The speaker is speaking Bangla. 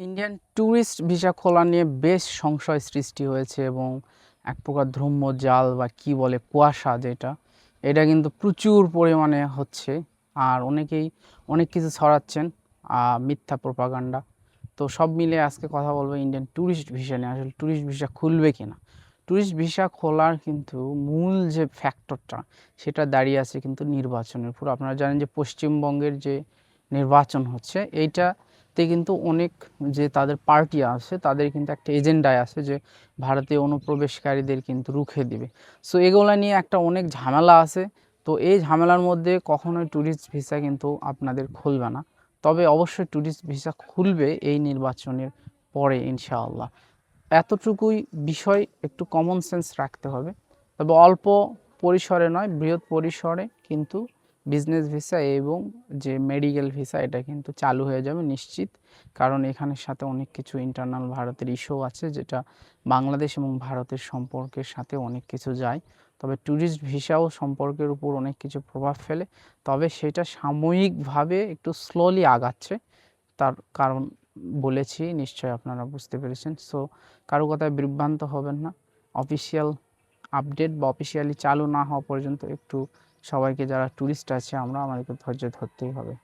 ইন্ডিয়ান ট্যুরিস্ট ভিসা খোলা নিয়ে বেশ সংশয় সৃষ্টি হয়েছে এবং এক প্রকার ধূম্রজাল বা কি বলে কুয়াশা যেটা এটা কিন্তু প্রচুর পরিমাণে হচ্ছে। আর অনেকেই অনেক কিছু ছড়াচ্ছেন, মিথ্যা প্রোপাগান্ডা। তো সব মিলে আজকে কথা বলবো ইন্ডিয়ান ট্যুরিস্ট ভিসা নিয়ে। আসলে ট্যুরিস্ট ভিসা খুলবে কিনা, ট্যুরিস্ট ভিসা খোলার কিন্তু মূল যে ফ্যাক্টরটা সেটা দাঁড়িয়ে আছে কিন্তু নির্বাচনের উপর। আপনারা জানেন যে পশ্চিমবঙ্গের যে নির্বাচন হচ্ছে এইটাতে কিন্তু অনেক যে তাদের পার্টি আছে তাদের কিন্তু একটা এজেন্ডায় আছে যে ভারতীয় অনুপ্রবেশকারীদের কিন্তু রুখে দিবে। সো এগুলা নিয়ে একটা অনেক ঝামেলা আছে। তো এই ঝামেলার মধ্যে কখনোই ট্যুরিস্ট ভিসা কিন্তু আপনাদের খুলবে না, তবে অবশ্যই ট্যুরিস্ট ভিসা খুলবে এই নির্বাচনের পরে ইনশাআল্লাহ। এতটুকুই বিষয়, একটু কমন সেন্স রাখতে হবে। তবে অল্প পরিসরে নয়, বৃহৎ পরিসরে কিন্তু বিজনেস ভিসা এবং যে মেডিকেল ভিসা এটা কিন্তু চালু হয়ে যাবে নিশ্চিত। কারণ এখানের সাথে অনেক কিছু ইন্টারনাল ভারতের ইস্যু আছে যেটা বাংলাদেশ এবং ভারতের সম্পর্কের সাথে অনেক কিছু যায়। তবে ট্যুরিস্ট ভিসাও সম্পর্কের উপর অনেক কিছু প্রভাব ফেলে, তবে সেটা সাময়িকভাবে একটু স্লোলি আগাচ্ছে। তার কারণ বলেছি, নিশ্চয়ই আপনারা বুঝতে পেরেছেন। সো কারো কথায় বিভ্রান্ত হবেন না। অফিসিয়াল আপডেট বা অফিসিয়ালি চালু না হওয়া পর্যন্ত একটু সবাইকে, যারা ট্যুরিস্ট আছে আমাদেরকে ধৈর্য ধরতেই হবে।